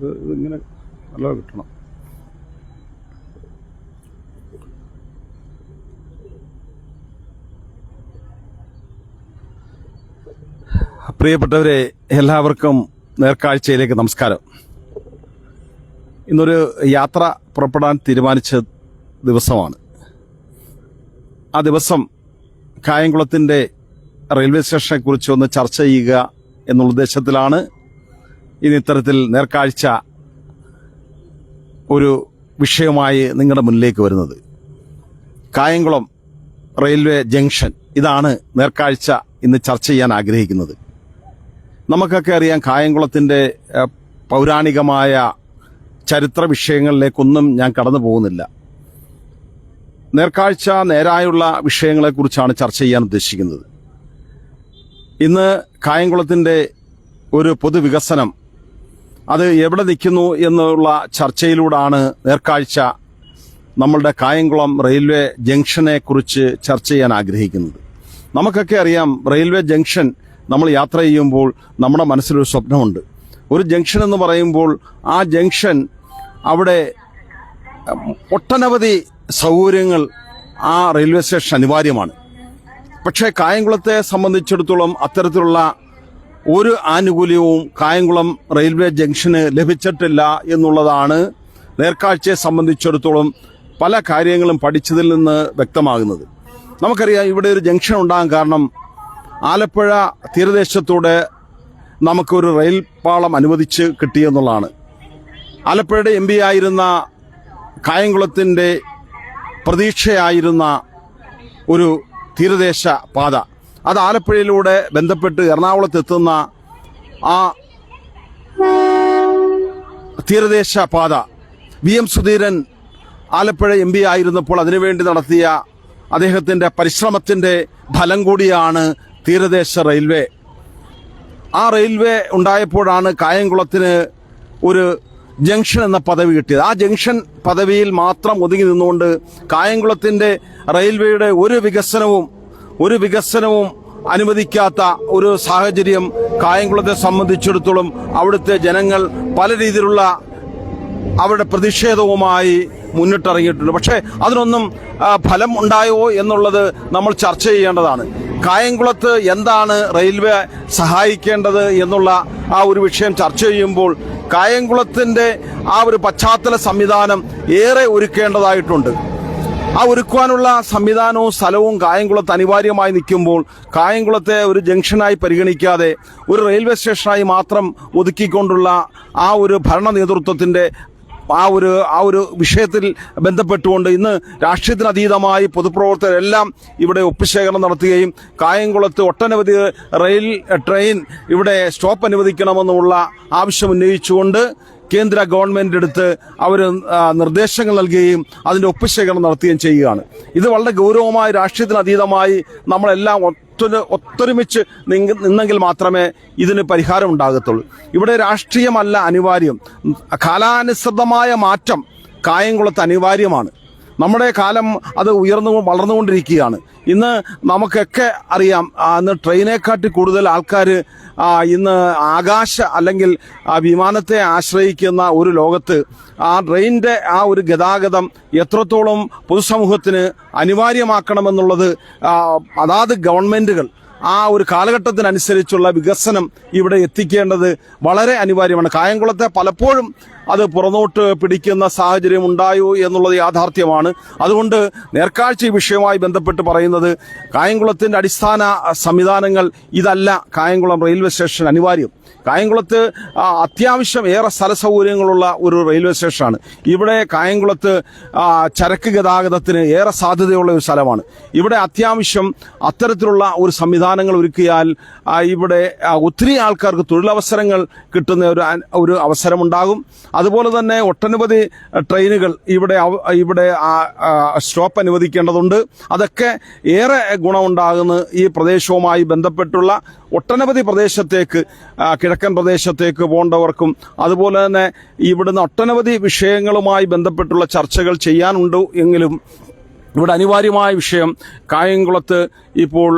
ഇതിങ്ങനെ നല്ല കിട്ടണം. പ്രിയപ്പെട്ടവരെ, എല്ലാവർക്കും നേർക്കാഴ്ചയിലേക്ക് നമസ്കാരം. ഇന്നൊരു യാത്ര പുറപ്പെടാൻ തീരുമാനിച്ച ദിവസമാണ്. ആ ദിവസം കായംകുളത്തിൻ്റെ റെയിൽവേ സ്റ്റേഷനെക്കുറിച്ച് ഒന്ന് ചർച്ച ചെയ്യുക എന്നുള്ള ഉദ്ദേശത്തിലാണ് ഇന്ന് ഇത്തരത്തിൽ നേർക്കാഴ്ച ഒരു വിഷയമായി നിങ്ങളുടെ മുന്നിലേക്ക് വരുന്നത്. കായംകുളം റെയിൽവേ ജംഗ്ഷൻ, ഇതാണ് നേർക്കാഴ്ച ഇന്ന് ചർച്ച ചെയ്യാൻ ആഗ്രഹിക്കുന്നത്. നമുക്കൊക്കെ അറിയാം, കായംകുളത്തിൻ്റെ പൗരാണികമായ ചരിത്ര വിഷയങ്ങളിലേക്കൊന്നും ഞാൻ കടന്നു പോകുന്നില്ല. നേർക്കാഴ്ച നേരായുള്ള വിഷയങ്ങളെക്കുറിച്ചാണ് ചർച്ച ചെയ്യാൻ ഉദ്ദേശിക്കുന്നത്. ഇന്ന് കായംകുളത്തിൻ്റെ ഒരു പൊതുവികസനം അത് എവിടെ നിൽക്കുന്നു എന്നുള്ള ചർച്ചയിലൂടെയാണ് നേർക്കാഴ്ച നമ്മളുടെ കായംകുളം റെയിൽവേ ജംഗ്ഷനെ കുറിച്ച് ചർച്ച ചെയ്യാൻ ആഗ്രഹിക്കുന്നത്. നമുക്കൊക്കെ അറിയാം, റെയിൽവേ ജംഗ്ഷൻ നമ്മൾ യാത്ര ചെയ്യുമ്പോൾ നമ്മുടെ മനസ്സിലൊരു സ്വപ്നമുണ്ട്. ഒരു ജംഗ്ഷൻ എന്ന് പറയുമ്പോൾ ആ ജംഗ്ഷൻ അവിടെ ഒട്ടനവധി സൗകര്യങ്ങൾ ആ റെയിൽവേ സ്റ്റേഷൻ അനിവാര്യമാണ്. പക്ഷേ കായംകുളത്തെ സംബന്ധിച്ചിടത്തോളം അത്തരത്തിലുള്ള ഒരു ആനുകൂല്യവും കായംകുളം റെയിൽവേ ജംഗ്ഷന് ലഭിച്ചിട്ടില്ല എന്നുള്ളതാണ് നേർക്കാഴ്ചയെ സംബന്ധിച്ചിടത്തോളം പല കാര്യങ്ങളും പഠിച്ചതിൽ നിന്ന് വ്യക്തമാകുന്നത്. നമുക്കറിയാം, ഇവിടെ ഒരു ജംഗ്ഷൻ ഉണ്ടാകാൻ കാരണം ആലപ്പുഴ തീരദേശത്തൂടെ നമുക്കൊരു റെയിൽ പാളം അനുവദിച്ച് കിട്ടിയെന്നുള്ളതാണ്. ആലപ്പുഴയുടെ MP ആയിരുന്ന കായംകുളത്തിൻ്റെ പ്രതീക്ഷയായിരുന്ന ഒരു തീരദേശ പാത, അത് ആലപ്പുഴയിലൂടെ ബന്ധപ്പെട്ട് എറണാകുളത്തെത്തുന്ന ആ തീരദേശ പാത VM സുധീരൻ ആലപ്പുഴ MP ആയിരുന്നപ്പോൾ അതിനുവേണ്ടി നടത്തിയ അദ്ദേഹത്തിൻ്റെ പരിശ്രമത്തിൻ്റെ ഫലം കൂടിയാണ് തീരദേശ റെയിൽവേ. ആ റെയിൽവേ ഉണ്ടായപ്പോഴാണ് കായംകുളത്തിന് ഒരു ജംഗ്ഷൻ എന്ന പദവി കിട്ടിയത്. ആ ജംഗ്ഷൻ പദവിയിൽ മാത്രം ഒതുങ്ങി നിന്നുകൊണ്ട് കായംകുളത്തിൻ്റെ റെയിൽവേയുടെ ഒരു വികസനവും അനുവദിക്കാത്ത ഒരു സാഹചര്യം കായംകുളത്തെ സംബന്ധിച്ചിടത്തോളം അവിടുത്തെ ജനങ്ങൾ പല രീതിയിലുള്ള അവരുടെ പ്രതിഷേധവുമായി മുന്നിട്ടിറങ്ങിയിട്ടുണ്ട്. പക്ഷേ അതിനൊന്നും ഫലം ഉണ്ടായോ എന്നുള്ളത് നമ്മൾ ചർച്ച ചെയ്യേണ്ടതാണ്. കായംകുളത്ത് എന്താണ് റെയിൽവേ സഹായിക്കേണ്ടത് എന്നുള്ള ആ ഒരു വിഷയം ചർച്ച ചെയ്യുമ്പോൾ കായംകുളത്തിൻ്റെ ആ ഒരു പശ്ചാത്തല സംവിധാനം ഏറെ ഒരുക്കേണ്ടതായിട്ടുണ്ട്. ആ ഒരുക്കുവാനുള്ള സംവിധാനവും സ്ഥലവും കായംകുളത്ത് അനിവാര്യമായി നിൽക്കുമ്പോൾ കായംകുളത്തെ ഒരു ജംഗ്ഷനായി പരിഗണിക്കാതെ ഒരു റെയിൽവേ സ്റ്റേഷനായി മാത്രം ഒതുക്കിക്കൊണ്ടുള്ള ആ ഒരു ഭരണ നേതൃത്വത്തിൻ്റെ ആ ഒരു വിഷയത്തിൽ ബന്ധപ്പെട്ടുകൊണ്ട് ഇന്ന് രാഷ്ട്രീയത്തിനതീതമായി പൊതുപ്രവർത്തകരെല്ലാം ഇവിടെ ഒപ്പുശേഖരണം നടത്തുകയും കായംകുളത്ത് ഒട്ടനവധി ട്രെയിൻ ഇവിടെ സ്റ്റോപ്പ് അനുവദിക്കണമെന്നുള്ള ആവശ്യം ഉന്നയിച്ചുകൊണ്ട് കേന്ദ്ര ഗവൺമെന്റ് അടുത്ത് അവർ നിർദ്ദേശങ്ങൾ നൽകുകയും അതിന്റെ ഒപ്പുശേഖരണം നടത്തുകയും ചെയ്യുകയാണ്. ഇത് വളരെ ഗൗരവമായ രാഷ്ട്രീയത്തിനതീതമായി നമ്മളെല്ലാം ഒത്തൊരുമിച്ച് നിന്നെങ്കിൽ മാത്രമേ ഇതിന് പരിഹാരം ഉണ്ടാകത്തുള്ളൂ. ഇവിടെ രാഷ്ട്രീയമല്ല അനിവാര്യം, കാലാനുസൃതമായ മാറ്റം കായംകുളത്ത് അനിവാര്യമാണ്. നമ്മുടെ കാലം അത് വളർന്നുകൊണ്ടിരിക്കുകയാണ്. ഇന്ന് നമുക്കൊക്കെ അറിയാം, ഇന്ന് ട്രെയിനേക്കാട്ടി കൂടുതൽ ആൾക്കാർ ഇന്ന് അല്ലെങ്കിൽ വിമാനത്തെ ആശ്രയിക്കുന്ന ഒരു ലോകത്ത് ആ ട്രെയിനിൻ്റെ ആ ഒരു ഗതാഗതം എത്രത്തോളം പൊതുസമൂഹത്തിന് അനിവാര്യമാക്കണമെന്നുള്ളത് അതാത് ഗവൺമെൻറ്റുകൾ ആ ഒരു കാലഘട്ടത്തിനനുസരിച്ചുള്ള വികസനം ഇവിടെ എത്തിക്കേണ്ടത് വളരെ അനിവാര്യമാണ്. കായംകുളത്തെ പലപ്പോഴും അത് പുറന്നോട്ട് പിടിക്കുന്ന സാഹചര്യം ഉണ്ടായോ എന്നുള്ളത് യാഥാർത്ഥ്യമാണ്. അതുകൊണ്ട് നേർക്കാഴ്ച വിഷയവുമായി ബന്ധപ്പെട്ട് പറയുന്നത്, കായംകുളത്തിൻ്റെ അടിസ്ഥാന സംവിധാനങ്ങൾ ഇതല്ല കായംകുളം റെയിൽവേ സ്റ്റേഷൻ അനിവാര്യം. കായംകുളത്ത് അത്യാവശ്യം ഏറെ സ്ഥല സൗകര്യങ്ങളുള്ള ഒരു റെയിൽവേ സ്റ്റേഷനാണ്. ഇവിടെ കായംകുളത്ത് ചരക്ക് ഗതാഗതത്തിന് ഏറെ സാധ്യതയുള്ള ഒരു സ്ഥലമാണ്. ഇവിടെ അത്യാവശ്യം അത്തരത്തിലുള്ള ഒരു സംവിധാനങ്ങൾ ഒരുക്കിയാൽ ഇവിടെ ഒത്തിരി ആൾക്കാർക്ക് തൊഴിലവസരങ്ങൾ കിട്ടുന്ന ഒരു അവസരമുണ്ടാകും. അതുപോലെ തന്നെ ഒട്ടനവധി ട്രെയിനുകൾ ഇവിടെ സ്റ്റോപ്പ് അനുവദിക്കേണ്ടതുണ്ട്. അതൊക്കെ ഏറെ ഗുണമുണ്ടാകുന്ന ഈ പ്രദേശവുമായി ബന്ധപ്പെട്ടുള്ള ഒട്ടനവധി പ്രദേശത്തേക്ക്, കിഴക്കൻ പ്രദേശത്തേക്ക് പോകേണ്ടവർക്കും അതുപോലെ തന്നെ ഇവിടുന്ന് ഒട്ടനവധി വിഷയങ്ങളുമായി ബന്ധപ്പെട്ടുള്ള ചർച്ചകൾ ചെയ്യാനുണ്ട്. എങ്കിലും ഇവിടെ അനിവാര്യമായ വിഷയം കായംകുളത്ത് ഇപ്പോൾ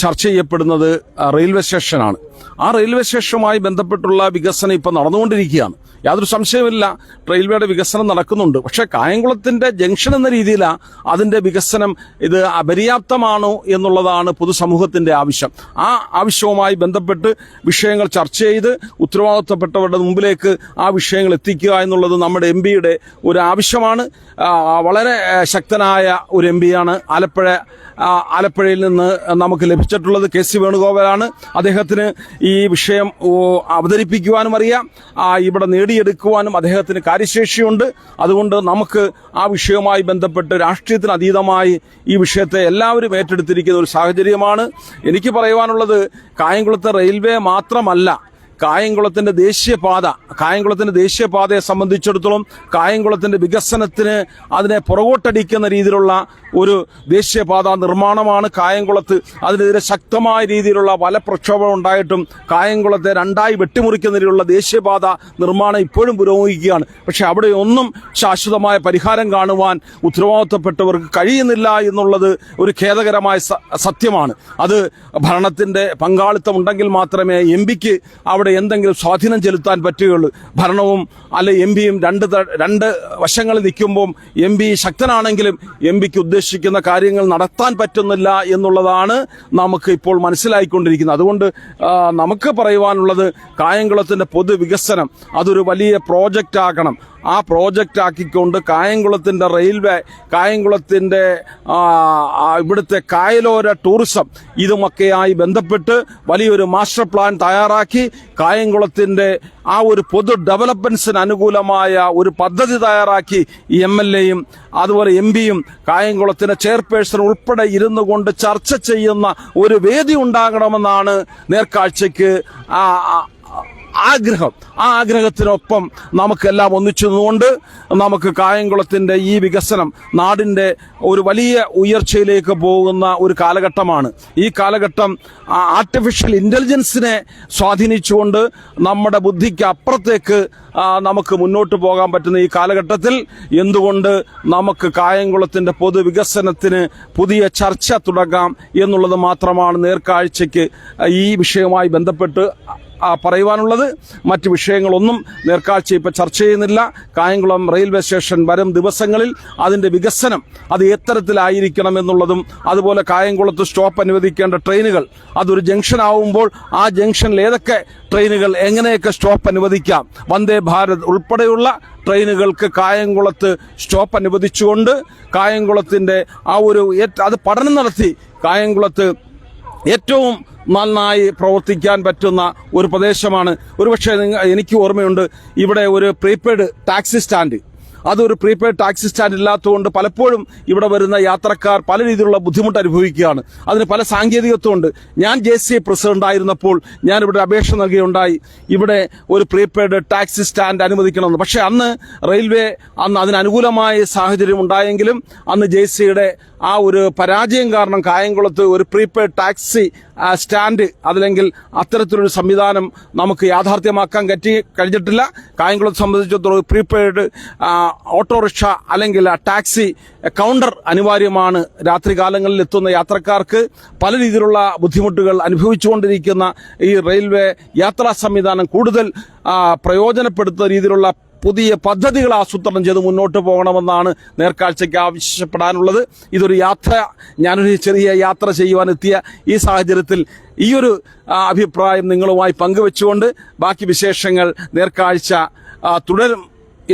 ചർച്ച ചെയ്യപ്പെടുന്നത് റെയിൽവേ സ്റ്റേഷനാണ്. ആ റെയിൽവേ സ്റ്റേഷനുമായി ബന്ധപ്പെട്ടുള്ള വികസനം ഇപ്പോൾ നടന്നുകൊണ്ടിരിക്കുകയാണ്. യാതൊരു സംശയമില്ല റെയിൽവേയുടെ വികസനം നടക്കുന്നുണ്ട്. പക്ഷേ കായംകുളത്തിന്റെ ജംഗ്ഷൻ എന്ന രീതിയിലാണ് അതിന്റെ വികസനം ഇത് അപര്യാപ്തമാണോ എന്നുള്ളതാണ് പൊതുസമൂഹത്തിന്റെ ആവശ്യം. ആ ആവശ്യവുമായി ബന്ധപ്പെട്ട് വിഷയങ്ങൾ ചർച്ച ചെയ്ത് ഉത്തരവാദിത്തപ്പെട്ടവരുടെ മുമ്പിലേക്ക് ആ വിഷയങ്ങൾ എത്തിക്കുക എന്നുള്ളത് നമ്മുടെ എംപിയുടെ ഒരു ആവശ്യമാണ്. വളരെ ശക്തനായ ഒരു എംപിയാണ് ആലപ്പുഴയിൽ നിന്ന് നമുക്ക് ലഭിച്ചിട്ടുള്ളത്. കെ സി വേണുഗോപാലാണ്. അദ്ദേഹത്തിന് ഈ വിഷയം അവതരിപ്പിക്കുവാനും അറിയാം, ഇവിടെ നേടിയെടുക്കുവാനും അദ്ദേഹത്തിന് കാര്യശേഷിയുണ്ട്. അതുകൊണ്ട് നമുക്ക് ആ വിഷയവുമായി ബന്ധപ്പെട്ട് രാഷ്ട്രീയത്തിന് അതീതമായി ഈ വിഷയത്തെ എല്ലാവരും ഏറ്റെടുത്തിരിക്കുന്ന ഒരു സാഹചര്യമാണ്. എനിക്ക് പറയുവാനുള്ളത്, കായംകുളത്തെ റെയിൽവേ മാത്രമല്ല, കായംകുളത്തിന്റെ ദേശീയപാതയെ സംബന്ധിച്ചിടത്തോളം കായംകുളത്തിന്റെ വികസനത്തിന് അതിനെ പുറകോട്ടടിക്കുന്ന രീതിയിലുള്ള ഒരു ദേശീയപാത നിർമ്മാണമാണ് കായംകുളത്ത്. അതിനെതിരെ ശക്തമായ രീതിയിലുള്ള വല പ്രക്ഷോഭം ഉണ്ടായിട്ടും കായംകുളത്തെ രണ്ടായി വെട്ടിമുറിക്കുന്ന രീതിയിലുള്ള ദേശീയപാത നിർമ്മാണം ഇപ്പോഴും പുരോഗമിക്കുകയാണ്. പക്ഷെ അവിടെ ഒന്നും ശാശ്വതമായ പരിഹാരം കാണുവാൻ ഉത്തരവാദിത്തപ്പെട്ടവർക്ക് കഴിയുന്നില്ല എന്നുള്ളത് ഒരു ഖേദകരമായ സത്യമാണ്. അത് ഭരണത്തിന്റെ പങ്കാളിത്തം ഉണ്ടെങ്കിൽ മാത്രമേ എംപിക്ക് അവിടെ എന്തെങ്കിലും സ്വാധീനം ചെലുത്താൻ പറ്റുകയുള്ളൂ. ഭരണവും അല്ലെ എംപിയും രണ്ട് വശങ്ങളിൽ നിൽക്കുമ്പോൾ എംപി ശക്തനാണെങ്കിലും എംപിക്ക് ഉദ്ദേശിക്കുന്ന കാര്യങ്ങൾ നടത്താൻ പറ്റുന്നില്ല എന്നുള്ളതാണ് നമുക്ക് ഇപ്പോൾ മനസ്സിലായിക്കൊണ്ടിരിക്കുന്നത്. അതുകൊണ്ട് നമുക്ക് പറയുവാനുള്ളത്, കായംകുളത്തിന്റെ പൊതുവികസനം അതൊരു വലിയ പ്രോജക്റ്റ് ആക്കണം. ആ പ്രോജക്റ്റ് ആക്കിക്കൊണ്ട് കായംകുളത്തിന്റെ റെയിൽവേ, കായംകുളത്തിന്റെ ഇവിടുത്തെ കായലോര ടൂറിസം ഇതുമൊക്കെയായി ബന്ധപ്പെട്ട് വലിയൊരു മാസ്റ്റർ പ്ലാൻ തയ്യാറാക്കി കായംകുളത്തിന്റെ ആ ഒരു പൊതു ഡെവലപ്മെന്റ്സിന് അനുകൂലമായ ഒരു പദ്ധതി തയ്യാറാക്കി MLAയും അതുപോലെ MPയും കായംകുളത്തിന്റെ ചെയർപേഴ്സൺ ഉൾപ്പെടെ ഇരുന്നു കൊണ്ട് ചർച്ച ചെയ്യുന്ന ഒരു വേദി ഉണ്ടാകണമെന്നാണ് നേർക്കാഴ്ചയ്ക്ക് ആഗ്രഹം. ആ ആഗ്രഹത്തിനൊപ്പം നമുക്കെല്ലാം ഒന്നിച്ചു നിന്നുകൊണ്ട് നമുക്ക് കായംകുളത്തിന്റെ ഈ വികസനം നാടിന്റെ ഒരു വലിയ ഉയർച്ചയിലേക്ക് പോകുന്ന ഒരു കാലഘട്ടമാണ്. ഈ കാലഘട്ടം ആർട്ടിഫിഷ്യൽ ഇന്റലിജൻസിനെ സ്വാധീനിച്ചുകൊണ്ട് നമ്മുടെ ബുദ്ധിക്ക് അപ്പുറത്തേക്ക് നമുക്ക് മുന്നോട്ട് പോകാൻ പറ്റുന്ന ഈ കാലഘട്ടത്തിൽ എന്തുകൊണ്ട് നമുക്ക് കായംകുളത്തിന്റെ പൊതുവികസനത്തിന് പുതിയ ചർച്ച തുടങ്ങാം എന്നുള്ളത് മാത്രമാണ് നേർക്കാഴ്ചയ്ക്ക് ഈ വിഷയവുമായി ബന്ധപ്പെട്ട് പറയുവാനുള്ളത്. മറ്റ് വിഷയങ്ങളൊന്നും നേർക്കാഴ്ച ഇപ്പോൾ ചർച്ച ചെയ്യുന്നില്ല. കായംകുളം റെയിൽവേ സ്റ്റേഷൻ വരും ദിവസങ്ങളിൽ അതിന്റെ വികസനം അത് എത്തരത്തിലായിരിക്കണം എന്നുള്ളതും, അതുപോലെ കായംകുളത്ത് സ്റ്റോപ്പ് അനുവദിക്കേണ്ട ട്രെയിനുകൾ അതൊരു ജംഗ്ഷൻ ആവുമ്പോൾ ആ ജംഗ്ഷനിൽ ഏതൊക്കെ ട്രെയിനുകൾ എങ്ങനെയൊക്കെ സ്റ്റോപ്പ് അനുവദിക്കാം, വന്ദേ ഭാരത് ഉൾപ്പെടെയുള്ള ട്രെയിനുകൾക്ക് കായംകുളത്ത് സ്റ്റോപ്പ് അനുവദിച്ചുകൊണ്ട് കായംകുളത്തിന്റെ അത് പഠനം നടത്തി കായംകുളത്ത് ഏറ്റവും നന്നായി പ്രവർത്തിക്കാൻ പറ്റുന്ന ഒരു പ്രദേശമാണ്. ഒരുപക്ഷെ എനിക്ക് ഓർമ്മയുണ്ട്, ഇവിടെ ഒരു പ്രീപെയ്ഡ് ടാക്സി സ്റ്റാൻഡ്, അതൊരു പ്രീപെയ്ഡ് ടാക്സി സ്റ്റാൻഡ് ഇല്ലാത്തതുകൊണ്ട് പലപ്പോഴും ഇവിടെ വരുന്ന യാത്രക്കാർ പല രീതിയിലുള്ള ബുദ്ധിമുട്ട് അനുഭവിക്കുകയാണ്. അതിന് പല സാങ്കേതികത്വമുണ്ട്. ഞാൻ JCI പ്രസിഡന്റ് ആയിരുന്നപ്പോൾ ഞാനിവിടെ അപേക്ഷ നൽകുകയുണ്ടായി, ഇവിടെ ഒരു പ്രീപെയ്ഡ് ടാക്സി സ്റ്റാൻഡ് അനുവദിക്കണമെന്ന്. പക്ഷേ അന്ന് റെയിൽവേ അതിന് അനുകൂലമായ സാഹചര്യം ഉണ്ടായെങ്കിലും അന്ന് JCIയുടെ ആ ഒരു പരാജയം കാരണം കായംകുളത്ത് ഒരു പ്രീപെയ്ഡ് ടാക്സി സ്റ്റാൻഡ് അതല്ലെങ്കിൽ അത്തരത്തിലൊരു സംവിധാനം നമുക്ക് യാഥാർത്ഥ്യമാക്കാൻ കഴിഞ്ഞിട്ടില്ല. കായംകുളത്തെ സംബന്ധിച്ചിടത്തോളം പ്രീപെയ്ഡ് ഓട്ടോറിക്ഷ അല്ലെങ്കിൽ ടാക്സി കൗണ്ടർ അനിവാര്യമാണ്. രാത്രികാലങ്ങളിൽ എത്തുന്ന യാത്രക്കാർക്ക് പല രീതിയിലുള്ള ബുദ്ധിമുട്ടുകൾ അനുഭവിച്ചുകൊണ്ടിരിക്കുന്ന ഈ റെയിൽവേ യാത്രാ സംവിധാനം കൂടുതൽ പ്രയോജനപ്പെടുത്തുന്ന രീതിയിലുള്ള പുതിയ പദ്ധതികൾ ആസൂത്രണം ചെയ്ത് മുന്നോട്ട് പോകണമെന്നാണ് നേർക്കാഴ്ചയ്ക്ക് ആവശ്യപ്പെടാനുള്ളത്. ഇതൊരു ഞാനൊരു ചെറിയ യാത്ര ചെയ്യുവാനെത്തിയ ഈ സാഹചര്യത്തിൽ ഈ ഒരു അഭിപ്രായം നിങ്ങളുമായി പങ്കുവെച്ചുകൊണ്ട് ബാക്കി വിശേഷങ്ങൾ നേർക്കാഴ്ച തുടരും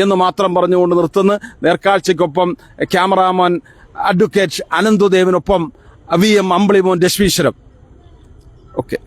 എന്ന് മാത്രം പറഞ്ഞുകൊണ്ട് നിർത്തുന്നു. നേർക്കാഴ്ചയ്ക്കൊപ്പം cameraman advocate അനന്തുദേവിനൊപ്പം VM Ambilimon രശ്മീശ്വരം. Okay.